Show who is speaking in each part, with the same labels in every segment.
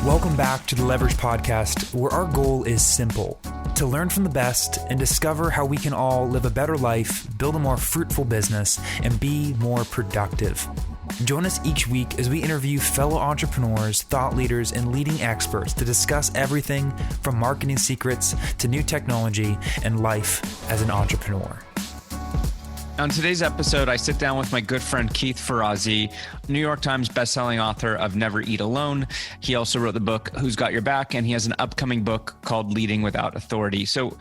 Speaker 1: Welcome back to the Leverage Podcast, where our goal is simple: to learn from the best and discover how we can all live a better life, build a more fruitful business, and be more productive. Join us each week as we interview fellow entrepreneurs, thought leaders, and leading experts to discuss everything from marketing secrets to new technology and life as an entrepreneur.
Speaker 2: On today's episode, I sit down with my good friend Keith Ferrazzi, New York Times bestselling author of Never Eat Alone. He also wrote the book Who's Got Your Back, and he has an upcoming book called Leading Without Authority. So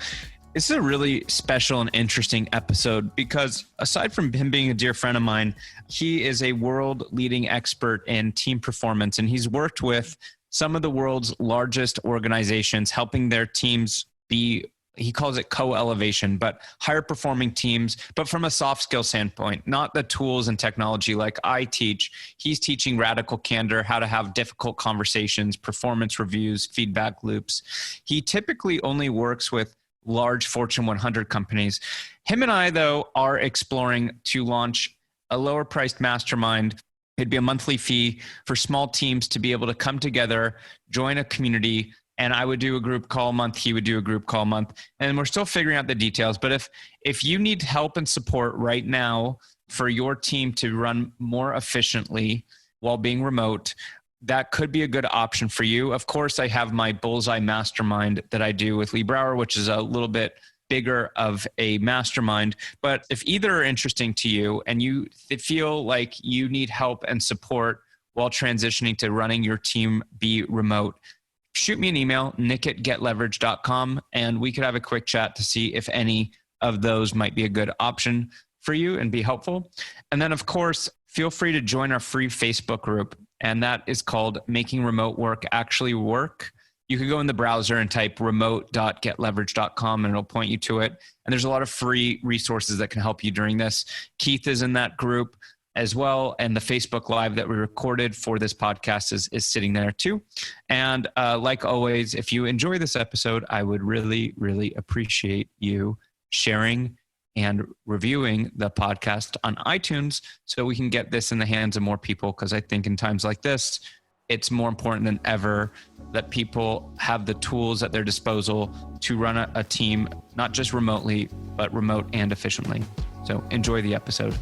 Speaker 2: this is a really special and interesting episode because aside from him being a dear friend of mine, he is a world-leading expert in team performance, and he's worked with some of the world's largest organizations, helping their teams be, he calls it co-elevation, but higher performing teams, but from a soft skill standpoint, not the tools and technology like I teach. He's teaching radical candor, how to have difficult conversations, performance reviews, feedback loops. He typically only works with large Fortune 100 companies. Him and I, though, are exploring to launch a lower priced mastermind. It'd be a monthly fee for small teams to be able to come together, join a community, and I would do a group call a month. He would do a group call a month. And we're still figuring out the details. But if you need help and support right now for your team to run more efficiently while being remote, that could be a good option for you. Of course, I have my Bullseye Mastermind that I do with Lee Brower, which is a little bit bigger of a mastermind. But if either are interesting to you and you feel like you need help and support while transitioning to running your team be remote, shoot me an email, nick@getleverage.com, and we could have a quick chat to see if any of those might be a good option for you and be helpful. And then, of course, feel free to join our free Facebook group, and that is called Making Remote Work Actually Work. You could go in the browser and type remote.getleverage.com, and it'll point you to it. And there's a lot of free resources that can help you during this. Keith is in that group as well, and the Facebook Live that we recorded for this podcast is sitting there too. And like always, if you enjoy this episode, I would really, really appreciate you sharing and reviewing the podcast on iTunes so we can get this in the hands of more people, because I think in times like this, it's more important than ever that people have the tools at their disposal to run a team, not just remotely, but remote and efficiently. So enjoy the episode.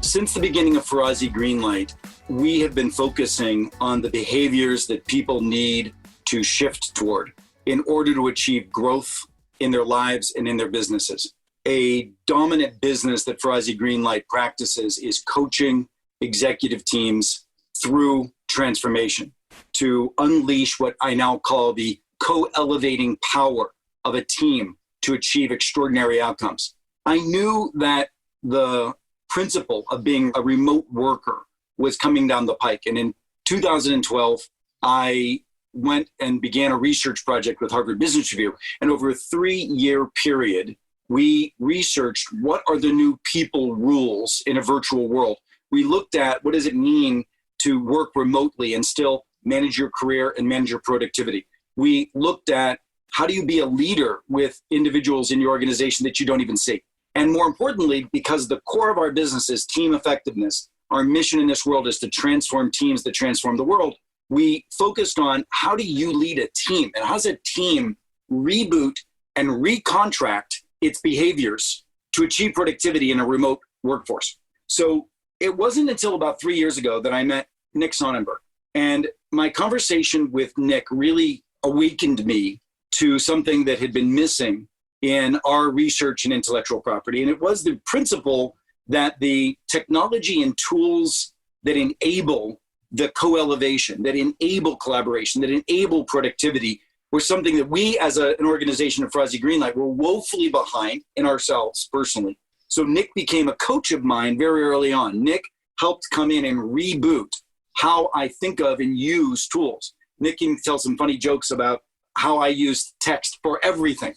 Speaker 3: Since the beginning of Ferrazzi Greenlight, we have been focusing on the behaviors that people need to shift toward in order to achieve growth in their lives and in their businesses. A dominant business that Ferrazzi Greenlight practices is coaching executive teams through transformation to unleash what I now call the co-elevating power of a team to achieve extraordinary outcomes. I knew that the principle of being a remote worker was coming down the pike. And in 2012, I went and began a research project with Harvard Business Review. And over a 3-year period, we researched what are the new people rules in a virtual world. We looked at what does it mean to work remotely and still manage your career and manage your productivity. We looked at how do you be a leader with individuals in your organization that you don't even see. And more importantly, because the core of our business is team effectiveness, our mission in this world is to transform teams that transform the world. We focused on how do you lead a team and how does a team reboot and recontract its behaviors to achieve productivity in a remote workforce. So it wasn't until about 3 years ago that I met Nick Sonnenberg. And my conversation with Nick really awakened me to something that had been missing in our research and intellectual property. And it was the principle that the technology and tools that enable the co-elevation, that enable collaboration, that enable productivity were something that we as an organization of Ferrazzi Greenlight were woefully behind in ourselves personally. So Nick became a coach of mine very early on. Nick helped come in and reboot how I think of and use tools. Nick can tell some funny jokes about how I use text for everything,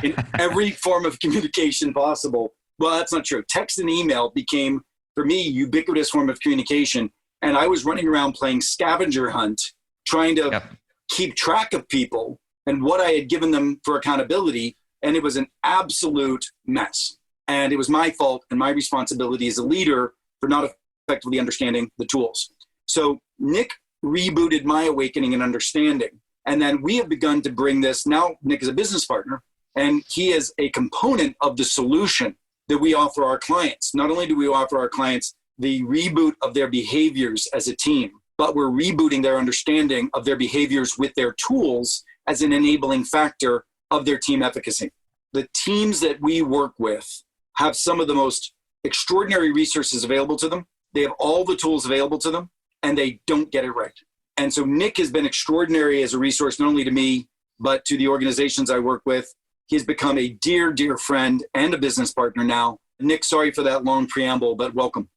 Speaker 3: in every form of communication possible. Well, that's not true. Text and email became, for me, ubiquitous form of communication. And I was running around playing scavenger hunt, trying to keep track of people and what I had given them for accountability. And it was an absolute mess. And it was my fault and my responsibility as a leader for not effectively understanding the tools. So Nick rebooted my awakening and understanding. And then we have begun to bring this. Now Nick is a business partner, and he is a component of the solution that we offer our clients. Not only do we offer our clients the reboot of their behaviors as a team, but we're rebooting their understanding of their behaviors with their tools as an enabling factor of their team efficacy. The teams that we work with have some of the most extraordinary resources available to them. They have all the tools available to them, and they don't get it right. And so Nick has been extraordinary as a resource, not only to me, but to the organizations I work with. He's become a dear, dear friend and a business partner now. Nick, sorry for that long preamble, but welcome.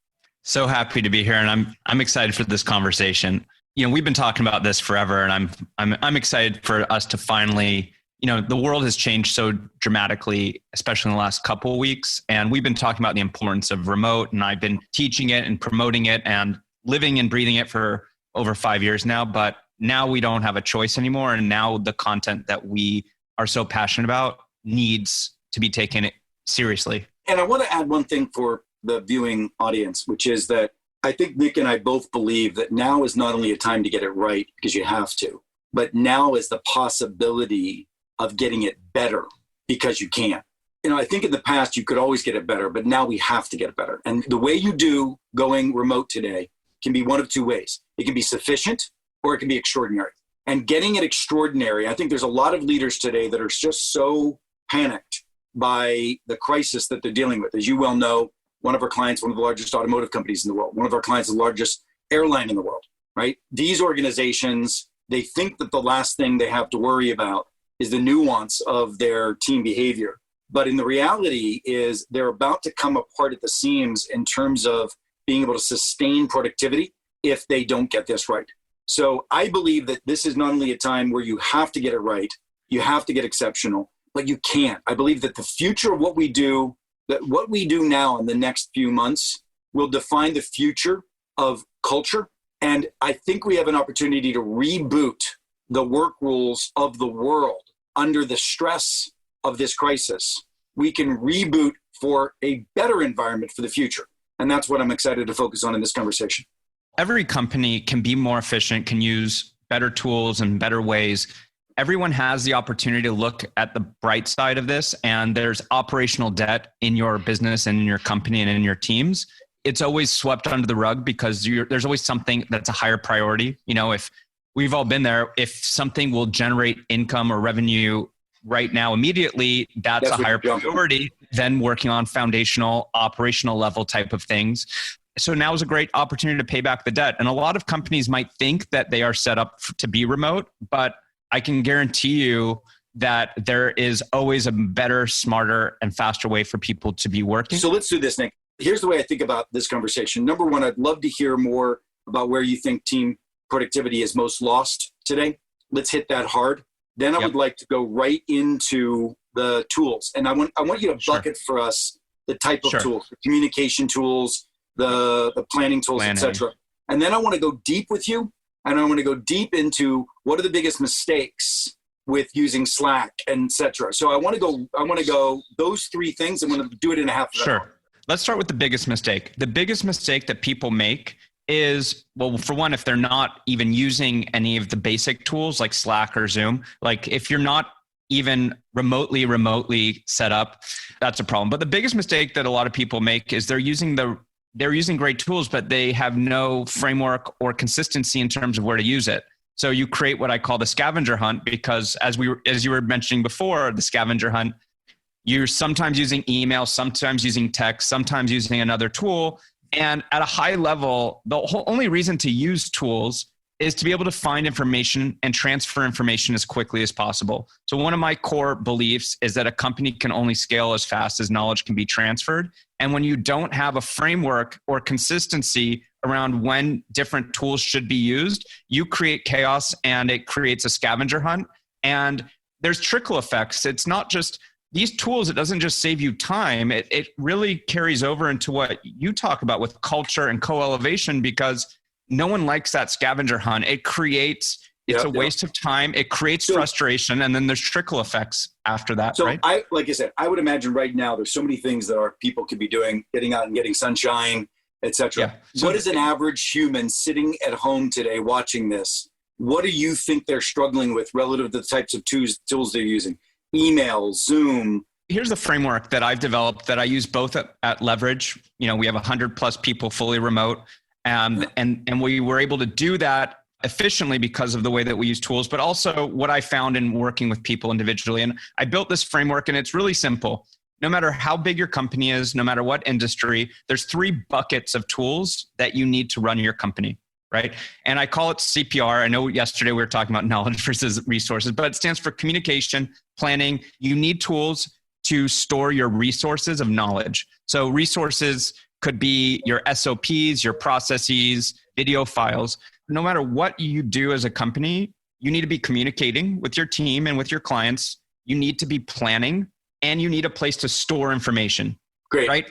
Speaker 2: So happy to be here, and I'm excited for this conversation. We've been talking about this forever, and I'm excited for us to finally, the world has changed so dramatically, especially in the last couple of weeks. And we've been talking about the importance of remote, and I've been teaching it and promoting it and living and breathing it for over 5 years now. But now we don't have a choice anymore. And now the content that we are so passionate about needs to be taken seriously.
Speaker 3: And I want to add one thing for the viewing audience, which is that I think Nick and I both believe that now is not only a time to get it right because you have to, but now is the possibility of getting it better because you can. I think in the past you could always get it better, but now we have to get it better. And the way you do going remote today can be one of two ways. It can be sufficient or it can be extraordinary. And getting it extraordinary, I think there's a lot of leaders today that are just so panicked by the crisis that they're dealing with. As you well know, one of our clients, one of the largest automotive companies in the world, one of our clients, the largest airline in the world, right? These organizations, they think that the last thing they have to worry about is the nuance of their team behavior. But in the reality is they're about to come apart at the seams in terms of being able to sustain productivity if they don't get this right. So I believe that this is not only a time where you have to get it right, you have to get exceptional, but you can't. I believe that the future of what we do, that what we do now in the next few months will define the future of culture. And I think we have an opportunity to reboot the work rules of the world under the stress of this crisis. We can reboot for a better environment for the future. And that's what I'm excited to focus on in this conversation.
Speaker 2: Every company can be more efficient, can use better tools and better ways. Everyone has the opportunity to look at the bright side of this, and there's operational debt in your business and in your company and in your teams. It's always swept under the rug because there's always something that's a higher priority. If we've all been there, if something will generate income or revenue right now immediately, that's a higher priority than working on foundational, operational level type of things. So now is a great opportunity to pay back the debt. And a lot of companies might think that they are set up to be remote, but I can guarantee you that there is always a better, smarter, and faster way for people to be working.
Speaker 3: So let's do this, Nick. Here's the way I think about this conversation. Number one, I'd love to hear more about where you think team productivity is most lost today. Let's hit that hard. Then I would like to go right into the tools. And I want you to bucket for us the type of tools, the communication tools, the planning tools, et cetera. And then I want to go deep with you. And I want to go deep into what are the biggest mistakes with using Slack, and et cetera. So I want to go those three things. I'm going to do it in a half an hour.
Speaker 2: Let's start with the biggest mistake. The biggest mistake that people make is, well, for one, if they're not even using any of the basic tools like Slack or Zoom, like if you're not even remotely set up, that's a problem. But the biggest mistake that a lot of people make is they're using great tools, but they have no framework or consistency in terms of where to use it. So you create what I call the scavenger hunt, because as you were mentioning before, the scavenger hunt, you're sometimes using email, sometimes using text, sometimes using another tool. And at a high level, the only reason to use tools is to be able to find information and transfer information as quickly as possible. So one of my core beliefs is that a company can only scale as fast as knowledge can be transferred. And when you don't have a framework or consistency around when different tools should be used, you create chaos and it creates a scavenger hunt. And there's trickle effects. It's not just these tools, it doesn't just save you time. It really carries over into what you talk about with culture and co-elevation, because no one likes that scavenger hunt. It's a waste of time. It creates frustration, and then there's trickle effects after that.
Speaker 3: So
Speaker 2: right?
Speaker 3: like I said, I would imagine right now there's so many things that our people could be doing, getting out and getting sunshine, etc.
Speaker 2: Yeah. So
Speaker 3: what is an average human sitting at home today watching this? What do you think they're struggling with relative to the types of tools they're using? Email, Zoom.
Speaker 2: Here's the framework that I've developed that I use both at Leverage. You know, we have 100 plus people fully remote. And we were able to do that efficiently because of the way that we use tools, but also what I found in working with people individually. And I built this framework, and it's really simple. No matter how big your company is, no matter what industry, there's 3 buckets of tools that you need to run your company, right? And I call it CPR. I know yesterday we were talking about knowledge versus resources, but it stands for communication, planning. You need tools to store your resources of knowledge. So resources could be your SOPs, your processes, video files. No matter what you do as a company, you need to be communicating with your team and with your clients. You need to be planning, and you need a place to store information.
Speaker 3: Great.
Speaker 2: Right?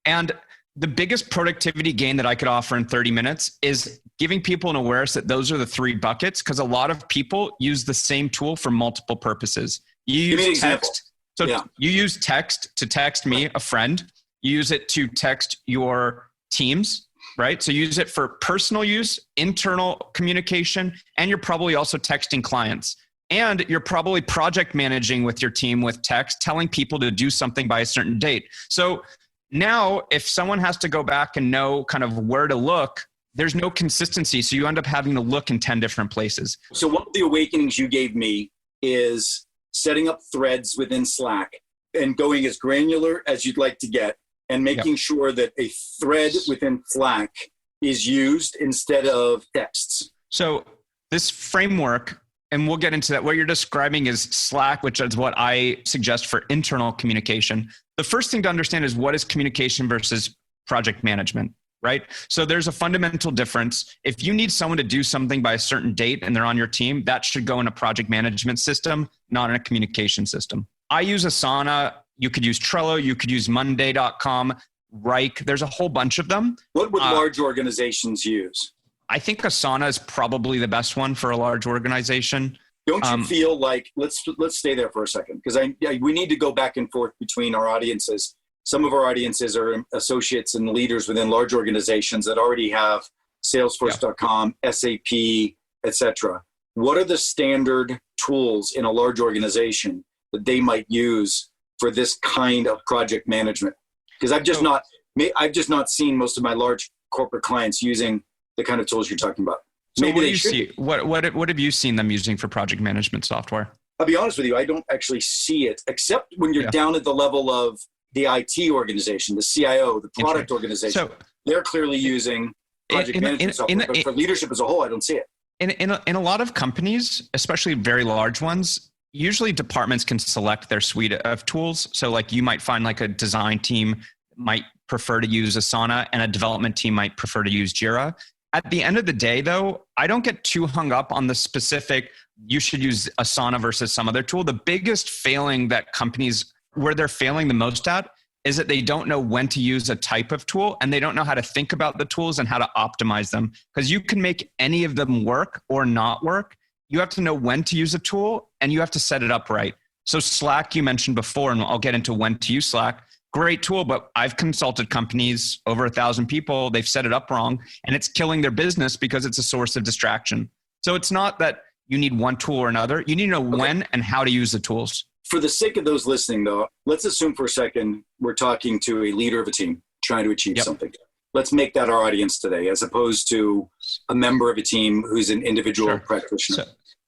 Speaker 2: And the biggest productivity gain that I could offer in 30 minutes is giving people an awareness that those are the 3 buckets, because a lot of people use the same tool for multiple purposes. You use text. So you use text to text me, a friend. You use it to text your teams, right? So you use it for personal use, internal communication, and you're probably also texting clients. And you're probably project managing with your team with text, telling people to do something by a certain date. So now if someone has to go back and know kind of where to look, there's no consistency. So you end up having to look in 10 different places.
Speaker 3: So one of the awakenings you gave me is setting up threads within Slack and going as granular as you'd like to get, and making sure that a thread within Slack is used instead of texts.
Speaker 2: So this framework, and we'll get into that, what you're describing is Slack, which is what I suggest for internal communication. The first thing to understand is what is communication versus project management, right? So there's a fundamental difference. If you need someone to do something by a certain date and they're on your team, that should go in a project management system, not in a communication system. I use Asana. You could use Trello. You could use Monday.com, Rike. There's a whole bunch of them.
Speaker 3: What would large organizations use?
Speaker 2: I think Asana is probably the best one for a large organization.
Speaker 3: Don't you feel like, let's stay there for a second, because we need to go back and forth between our audiences. Some of our audiences are associates and leaders within large organizations that already have Salesforce.com, SAP, etc. What are the standard tools in a large organization that they might use for this kind of project management? Because I've just not seen most of my large corporate clients using the kind of tools you're talking about.
Speaker 2: So maybe what do you see? What have you seen them using for project management software?
Speaker 3: I'll be honest with you, I don't actually see it, except when you're down at the level of the IT organization, the CIO, the product organization. So they're clearly using project management software, but for leadership as a whole, I don't see it.
Speaker 2: In a lot of companies, especially very large ones, usually departments can select their suite of tools. So like you might find like a design team might prefer to use Asana and a development team might prefer to use Jira. At the end of the day, though, I don't get too hung up on the specific, you should use Asana versus some other tool. The biggest failing that companies, where they're failing the most at, is that they don't know when to use a type of tool and they don't know how to think about the tools and how to optimize them. Because you can make any of them work or not work. You have to know when to use a tool and you have to set it up right. So Slack, you mentioned before, and I'll get into when to use Slack. Great tool, but I've consulted companies, over 1,000 people, they've set it up wrong and it's killing their business because it's a source of distraction. So it's not that you need one tool or another. You need to know when and how to use the tools.
Speaker 3: For the sake of those listening though, let's assume for a second, we're talking to a leader of a team trying to achieve something. Let's make that our audience today, as opposed to a member of a team who's an individual practitioner.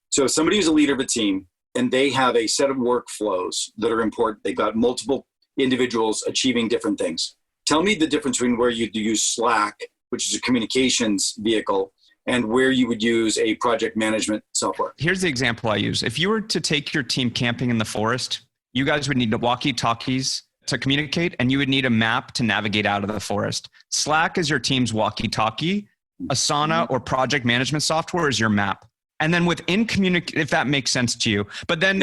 Speaker 3: So somebody who's a leader of a team and they have a set of workflows that are important. They've got multiple individuals achieving different things. Tell me the difference between where you'd use Slack, which is a communications vehicle, and where you would use a project management software.
Speaker 2: Here's the example I use. If you were to take your team camping in the forest, you guys would need walkie-talkies to communicate, and you would need a map to navigate out of the forest. Slack is your team's walkie-talkie. Asana or project management software is your map. And then within if that makes sense to you. But then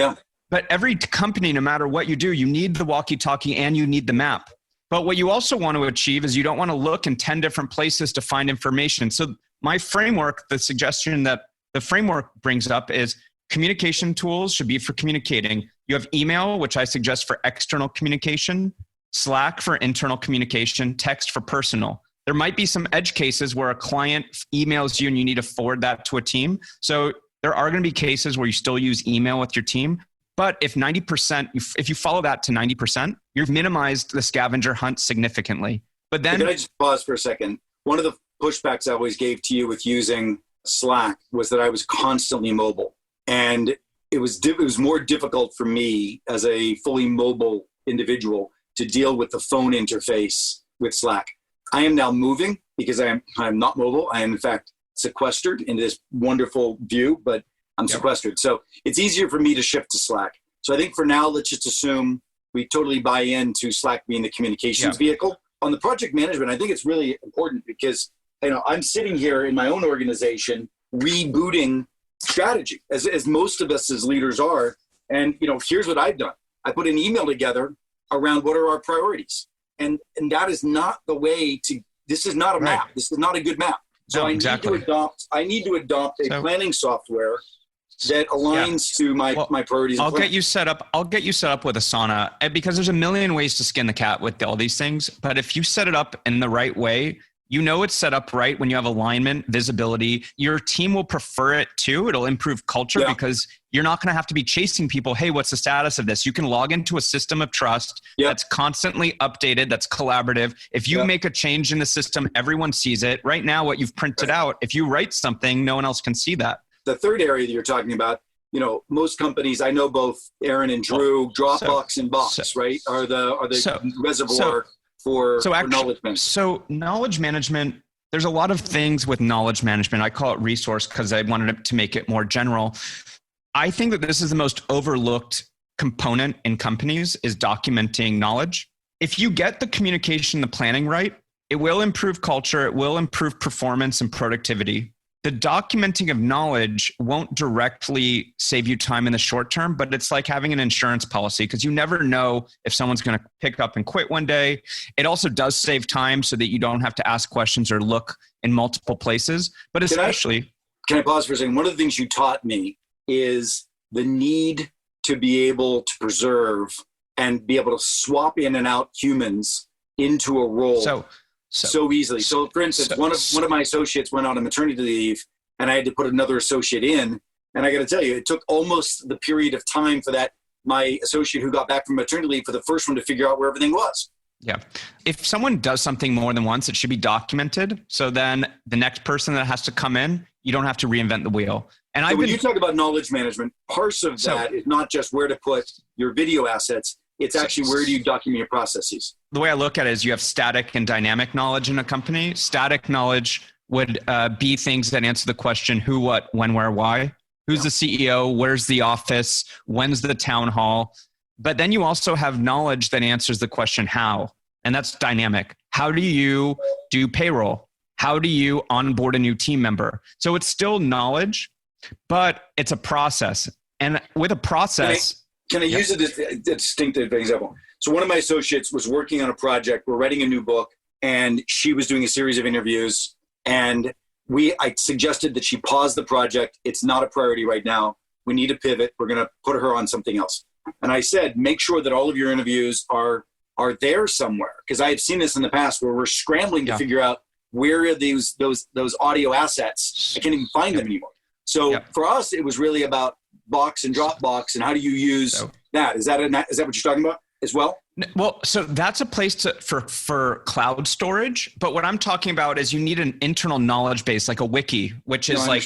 Speaker 2: But every company, no matter what you do, you need the walkie-talkie and you need the map. But what you also want to achieve is you don't want to look in 10 different places to find information. So my framework, the suggestion that the framework brings up is communication tools should be for communicating. You have email, which I suggest for external communication, Slack for internal communication, text for personal. There might be some edge cases where a client emails you and you need to forward that to a team. So there are going to be cases where you still use email with your team. But if 90%, if you follow that to 90%, you've minimized the scavenger hunt significantly. But then—
Speaker 3: Can I just pause for a second? One of the pushbacks I always gave to you with using Slack was that I was constantly mobile. And it was more difficult for me as a fully mobile individual to deal with the phone interface with Slack. I am now moving because I'm not mobile. I am in fact sequestered in this wonderful view, but I'm sequestered. So it's easier for me to shift to Slack. So I think for now, let's just assume we totally buy into Slack being the communications vehicle. On the project management, I think it's really important because, I'm sitting here in my own organization rebooting strategy, as most of us as leaders are. And, here's what I've done. I put an email together around what are our priorities. And that is not the way this is not a map. This is not a good map. So I need to adopt a planning software that aligns to my priorities.
Speaker 2: I'll get you set up with Asana, because there's a million ways to skin the cat with all these things. But if you set it up in the right way, it's set up right when you have alignment, visibility. Your team will prefer it too. It'll improve culture because you're not going to have to be chasing people. Hey, what's the status of this? You can log into a system of trust that's constantly updated, that's collaborative. If you make a change in the system, everyone sees it. Right now, what you've printed out, if you write something, no one else can see that.
Speaker 3: The third area that you're talking about, most companies, I know both Aaron and Drew, Dropbox and Box, right, are the reservoir for knowledge management. So
Speaker 2: knowledge management, there's a lot of things with knowledge management. I call it resource because I wanted to make it more general. I think that this is the most overlooked component in companies is documenting knowledge. If you get the communication, the planning right, it will improve culture. It will improve performance and productivity. The documenting of knowledge won't directly save you time in the short term, but it's like having an insurance policy because you never know if someone's going to pick up and quit one day. It also does save time so that you don't have to ask questions or look in multiple places. But especially—
Speaker 3: Can I pause for a second? One of the things you taught me is the need to be able to preserve and be able to swap in and out humans into a role so easily. So for instance, one of my associates went on a maternity leave and I had to put another associate in. And I got to tell you, it took almost the period of time for my associate who got back from maternity leave for the first one to figure out where everything was.
Speaker 2: Yeah. If someone does something more than once, it should be documented. So then the next person that has to come in, you don't have to reinvent the wheel. And
Speaker 3: when you talk about knowledge management, parts of that is not just where to put your video assets. It's actually where do you document your processes?
Speaker 2: The way I look at it is you have static and dynamic knowledge in a company. Static knowledge would be things that answer the question who, what, when, where, why. Who's the CEO? Where's the office? When's the town hall? But then you also have knowledge that answers the question how. And that's dynamic. How do you do payroll? How do you onboard a new team member? So it's still knowledge, but it's a process. And with a process—
Speaker 3: Can I use a distinctive example? So one of my associates was working on a project. We're writing a new book, and she was doing a series of interviews. And I suggested that she pause the project. It's not a priority right now. We need to pivot. We're going to put her on something else. And I said, make sure that all of your interviews are there somewhere, because I have seen this in the past where we're scrambling to figure out where are those audio assets. I can't even find them anymore. So for us, it was really about Box and Dropbox, and how do you use that? Is that what you're talking about as well?
Speaker 2: Well, so that's a place for cloud storage. But what I'm talking about is you need an internal knowledge base, like a wiki, which is a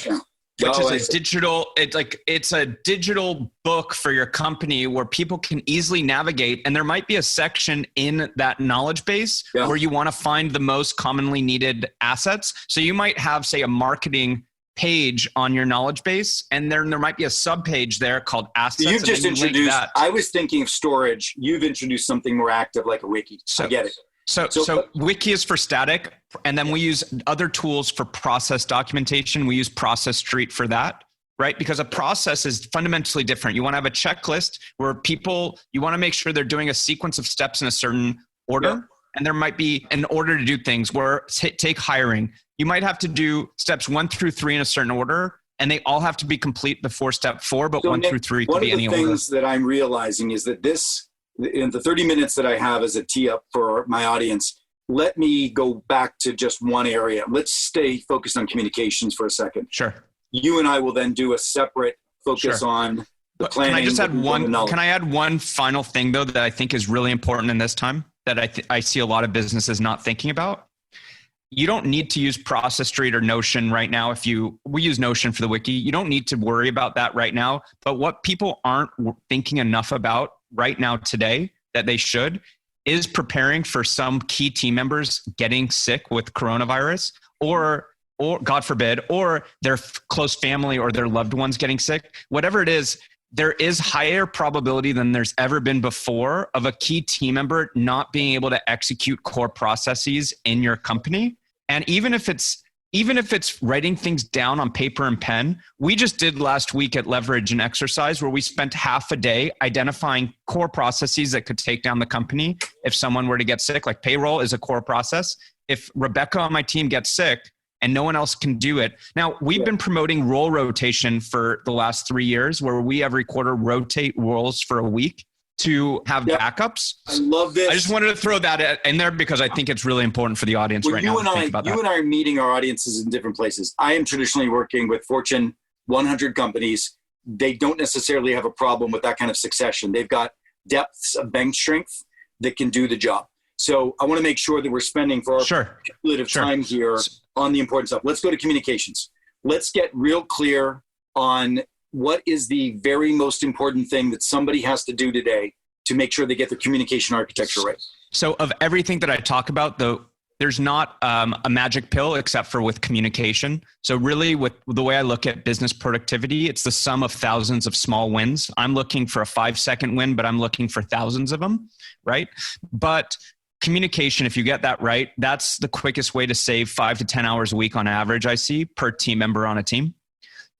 Speaker 2: digital. It's a digital book for your company where people can easily navigate, and there might be a section in that knowledge base where you want to find the most commonly needed assets. So you might have, say, a marketing page on your knowledge base, and there might be a sub page there called assets.
Speaker 3: You've just introduced, I was thinking of storage. You've introduced something more active like a wiki. I get it.
Speaker 2: So wiki is for static, and then we use other tools for process documentation. We use Process Street for that, right? Because a process is fundamentally different. You want to have a checklist where you want to make sure they're doing a sequence of steps in a certain order. Yeah. And there might be an order to do things where take hiring. You might have to do steps 1 through 3 in a certain order, and they all have to be complete before step 4, but 1 through 3 could be any order.
Speaker 3: One of the things that I'm realizing is that in the 30 minutes that I have as a tee up for my audience, let me go back to just one area. Let's stay focused on communications for a second.
Speaker 2: Sure.
Speaker 3: You and I will then do a separate focus on the planning.
Speaker 2: Can I add one final thing though, that I think is really important in this time that I see a lot of businesses not thinking about? You don't need to use Process Street or Notion right now. We use Notion for the wiki. You don't need to worry about that right now. But what people aren't thinking enough about right now today that they should is preparing for some key team members getting sick with coronavirus or God forbid, or their close family or their loved ones getting sick. Whatever it is, there is higher probability than there's ever been before of a key team member not being able to execute core processes in your company. And even if it's writing things down on paper and pen, we just did last week at Leverage an exercise where we spent half a day identifying core processes that could take down the company if someone were to get sick. Like payroll is a core process. If Rebecca on my team gets sick and no one else can do it. Now, we've been promoting role rotation for the last 3 years where we every quarter rotate roles for a week to have backups.
Speaker 3: I love this.
Speaker 2: I just wanted to throw that in there because I think it's really important for the audience right now to think about that.
Speaker 3: You and I are meeting our audiences in different places. I am traditionally working with Fortune 100 companies. They don't necessarily have a problem with that kind of succession. They've got depths of bench strength that can do the job. So I want to make sure that we're spending for our cumulative time here on the important stuff. Let's go to communications. Let's get real clear on what is the very most important thing that somebody has to do today to make sure they get their communication architecture right.
Speaker 2: So of everything that I talk about, there's not a magic pill except for with communication. So really with the way I look at business productivity, it's the sum of thousands of small wins. I'm looking for a 5-second win, but I'm looking for thousands of them, right? But communication, if you get that right, that's the quickest way to save 5 to 10 hours a week on average, I see, per team member on a team.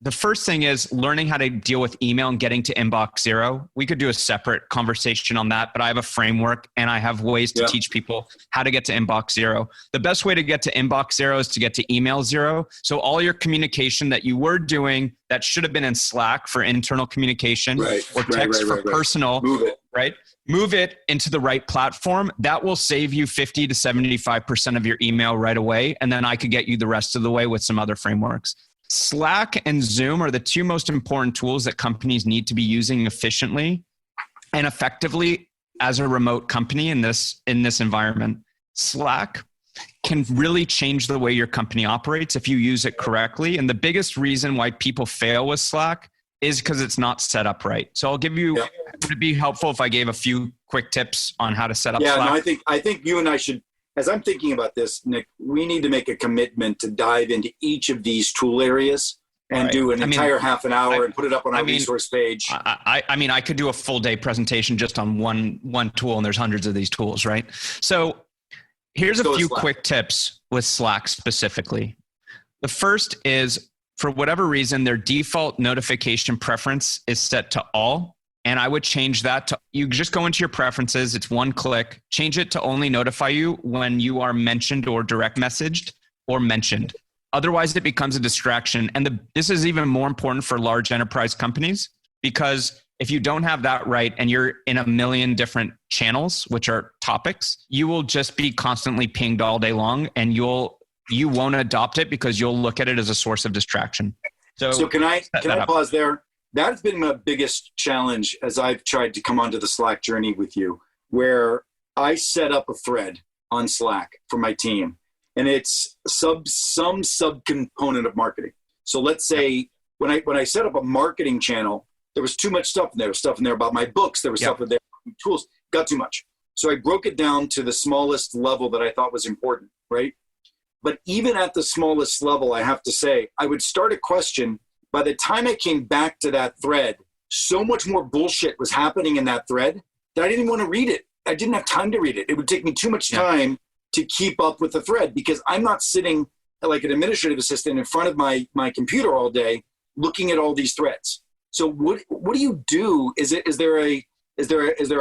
Speaker 2: The first thing is learning how to deal with email and getting to inbox zero. We could do a separate conversation on that, but I have a framework and I have ways to teach people how to get to inbox zero. The best way to get to inbox zero is to get to email zero. So all your communication that you were doing that should have been in Slack for internal communication or text for personal, move it into the right platform. That will save you 50 to 75% of your email right away. And then I could get you the rest of the way with some other frameworks. Slack and Zoom are the two most important tools that companies need to be using efficiently and effectively as a remote company in this environment. Slack can really change the way your company operates if you use it correctly. And the biggest reason why people fail with Slack is because it's not set up right. So I'll give you, would it be helpful if I gave a few quick tips on how to set up Slack?
Speaker 3: No, I think you and I should, as I'm thinking about this, Nick, we need to make a commitment to dive into each of these tool areas and do an entire half an hour and put it up on our resource page.
Speaker 2: I could do a full day presentation just on one tool, and there's hundreds of these tools, right? So here's a few quick tips with Slack specifically. The first is, for whatever reason, their default notification preference is set to all. And I would change that to, you just go into your preferences, it's one click, change it to only notify you when you are mentioned or direct messaged or mentioned. Otherwise, it becomes a distraction. And this is even more important for large enterprise companies, because if you don't have that right and you're in a million different channels, which are topics, you will just be constantly pinged all day long, and you won't adopt it because you'll look at it as a source of distraction.
Speaker 3: So can I pause there? That's been my biggest challenge as I've tried to come onto the Slack journey with you, where I set up a thread on Slack for my team, and it's some subcomponent of marketing. So let's say when I set up a marketing channel, there was too much stuff in there. There was stuff in there about my books. There was stuff in there, tools, got too much. So I broke it down to the smallest level that I thought was important, right? But even at the smallest level, I have to say, I would start a question. By the time I came back to that thread, so much more bullshit was happening in that thread that I didn't want to read it. I didn't have time to read it. It would take me too much time to keep up with the thread, because I'm not sitting like an administrative assistant in front of my computer all day looking at all these threads. So what do you do? Is there a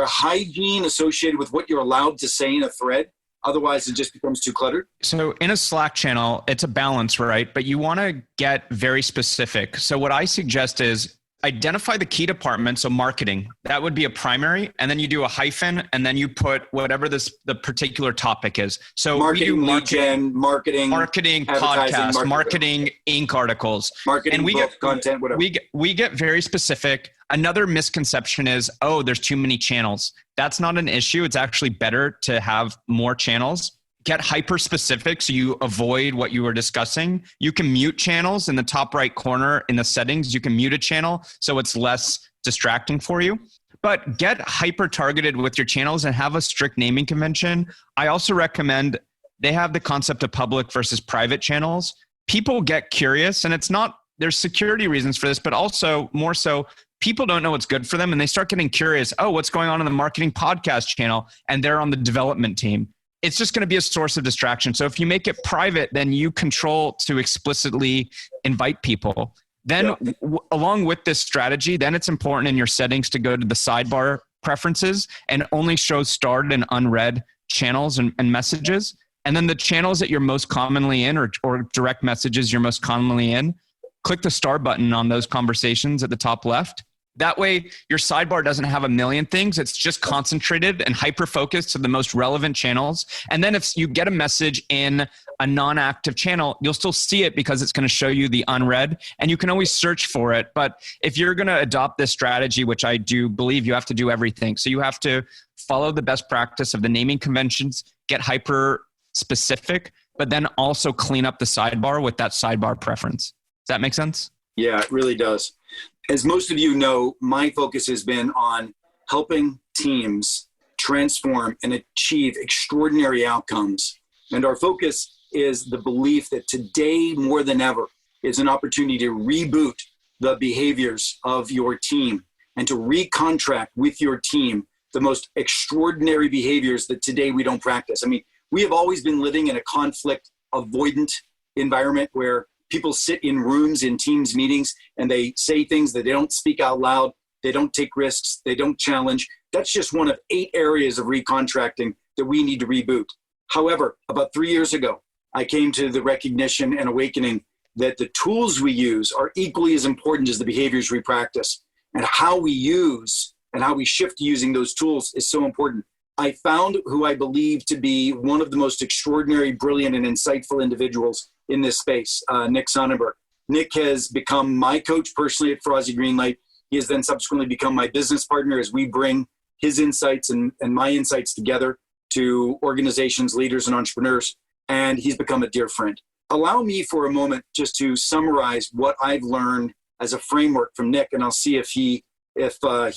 Speaker 3: hygiene associated with what you're allowed to say in a thread? Otherwise, it just becomes too cluttered.
Speaker 2: So in a Slack channel, it's a balance, right? But you want to get very specific. So what I suggest is, identify the key department. So marketing, that would be a primary. And then you do a hyphen, and then you put whatever the particular topic is. So
Speaker 3: marketing,
Speaker 2: we do
Speaker 3: lead gen, marketing
Speaker 2: podcast, marketing Inc. articles,
Speaker 3: marketing,
Speaker 2: and we
Speaker 3: book,
Speaker 2: get
Speaker 3: content, whatever.
Speaker 2: We get very specific. Another misconception is, oh, there's too many channels. That's not an issue. It's actually better to have more channels. Get hyper specific so you avoid what you were discussing. You can mute channels in the top right corner in the settings. You can mute a channel so it's less distracting for you. But get hyper targeted with your channels and have a strict naming convention. I also recommend they have the concept of public versus private channels. People get curious, and it's not, there's security reasons for this, but also more so, people don't know what's good for them, and they start getting curious. Oh, what's going on in the marketing podcast channel? And they're on the development team. It's just going to be a source of distraction. So if you make it private, then you control to explicitly invite people. Then along with this strategy, then it's important in your settings to go to the sidebar preferences and only show starred and unread channels and messages. And then the channels that you're most commonly in, or direct messages you're most commonly in, click the star button on those conversations at the top left. That way, your sidebar doesn't have a million things. It's just concentrated and hyper-focused to the most relevant channels. And then if you get a message in a non-active channel, you'll still see it because it's going to show you the unread, and you can always search for it. But if you're going to adopt this strategy, which I do believe, you have to do everything. So you have to follow the best practice of the naming conventions, get hyper-specific, but then also clean up the sidebar with that sidebar preference. Does that make sense?
Speaker 3: Yeah, it really does. As most of you know, my focus has been on helping teams transform and achieve extraordinary outcomes. And our focus is the belief that today more than ever is an opportunity to reboot the behaviors of your team and to recontract with your team the most extraordinary behaviors that today we don't practice. I mean, we have always been living in a conflict avoidant environment where people sit in rooms in teams meetings and they say things that they don't speak out loud. They don't take risks. They don't challenge. That's just one of 8 areas of recontracting that we need to reboot. However, about 3 years ago, I came to the recognition and awakening that the tools we use are equally as important as the behaviors we practice. And how we use and how we shift using those tools is so important. I found who I believe to be one of the most extraordinary, brilliant, and insightful individuals in this space, Nick Sonnenberg. Nick has become my coach personally at Ferrazzi Greenlight. He has then subsequently become my business partner as we bring his insights and my insights together to organizations, leaders, and entrepreneurs. And he's become a dear friend. Allow me for a moment just to summarize what I've learned as a framework from Nick, and I'll see if he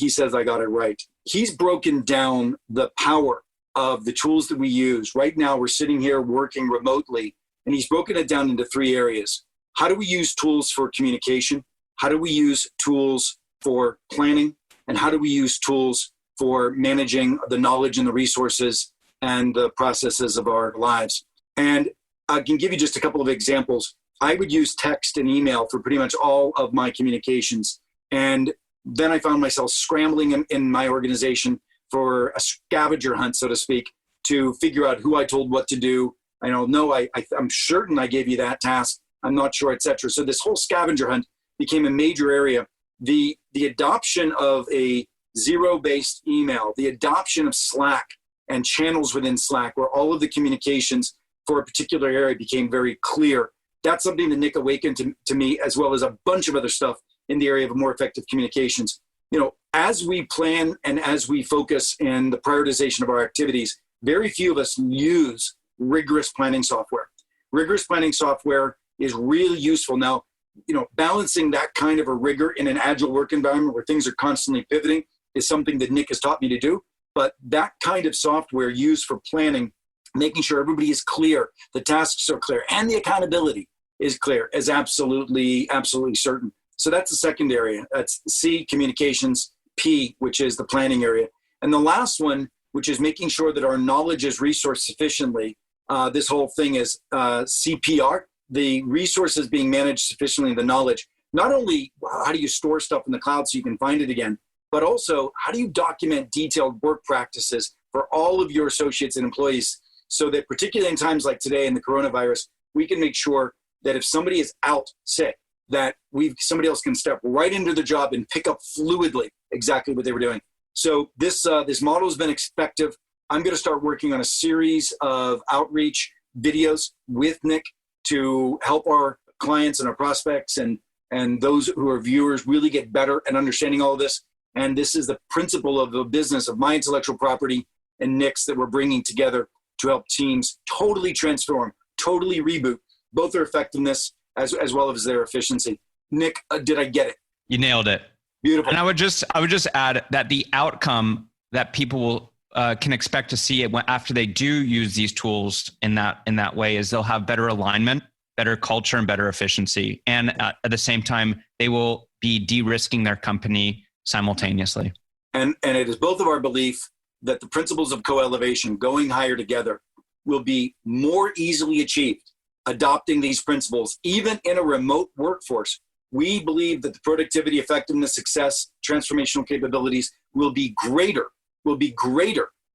Speaker 3: says I got it right. He's broken down the power of the tools that we use. Right now, we're sitting here working remotely, and he's broken it down into 3 areas. How do we use tools for communication? How do we use tools for planning? And how do we use tools for managing the knowledge and the resources and the processes of our lives? And I can give you just a couple of examples. I would use text and email for pretty much all of my communications. And then I found myself scrambling in my organization for a scavenger hunt, so to speak, to figure out who I told what to do. I don't know, I'm certain I gave you that task. I'm not sure, etc. So this whole scavenger hunt became a major area. The adoption of a zero-based email, the adoption of Slack and channels within Slack where all of the communications for a particular area became very clear. That's something that Nick awakened to me, as well as a bunch of other stuff in the area of more effective communications. You know, as we plan and as we focus in the prioritization of our activities, very few of us use rigorous planning software. Rigorous planning software is really useful. Now, you know, balancing that kind of a rigor in an agile work environment where things are constantly pivoting is something that Nick has taught me to do. But that kind of software used for planning, making sure everybody is clear, the tasks are clear, and the accountability is clear, is absolutely, absolutely certain. So that's the second area. That's C, communications, P, which is the planning area. And the last one, which is making sure that our knowledge is resourced sufficiently. This whole thing is CPR, the resources being managed sufficiently, the knowledge. Not only how do you store stuff in the cloud so you can find it again, but also how do you document detailed work practices for all of your associates and employees so that particularly in times like today in the coronavirus, we can make sure that if somebody is out sick, that somebody else can step right into the job and pick up fluidly exactly what they were doing. So this model has been effective. I'm going to start working on a series of outreach videos with Nick to help our clients and our prospects and those who are viewers really get better at understanding all of this. And this is the principle of the business of my intellectual property and Nick's that we're bringing together to help teams totally transform, totally reboot both their effectiveness as well as their efficiency. Nick, did I get it?
Speaker 2: You nailed it.
Speaker 3: Beautiful.
Speaker 2: And I would just add that the outcome that people will can expect to see it after they do use these tools in that way is they'll have better alignment, better culture, and better efficiency. And at the same time, they will be de-risking their company simultaneously.
Speaker 3: And it is both of our belief that the principles of co-elevation, going higher together, will be more easily achieved adopting these principles, even in a remote workforce. We believe that the productivity, effectiveness, success, transformational capabilities will be greater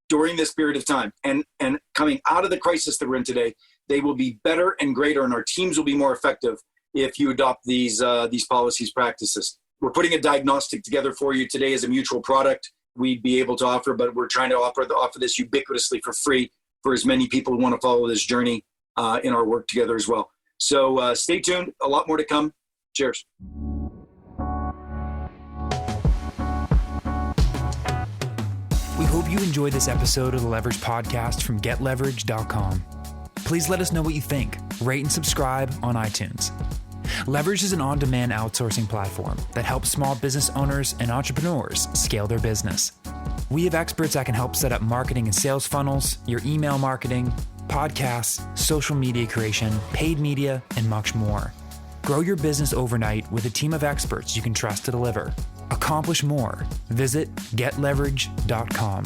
Speaker 3: during this period of time. And coming out of the crisis that we're in today, they will be better and greater, and our teams will be more effective if you adopt these policies, practices. We're putting a diagnostic together for you today as a mutual product we'd be able to offer, but we're trying to offer this ubiquitously for free for as many people who want to follow this journey in our work together as well. So stay tuned. A lot more to come. Cheers.
Speaker 1: We hope you enjoyed this episode of the Leverage Podcast from GetLeverage.com. Please let us know what you think. Rate and subscribe on iTunes. Leverage is an on-demand outsourcing platform that helps small business owners and entrepreneurs scale their business. We have experts that can help set up marketing and sales funnels, your email marketing, podcasts, social media creation, paid media, and much more. Grow your business overnight with a team of experts you can trust to deliver. Accomplish more. Visit GetLeverage.com.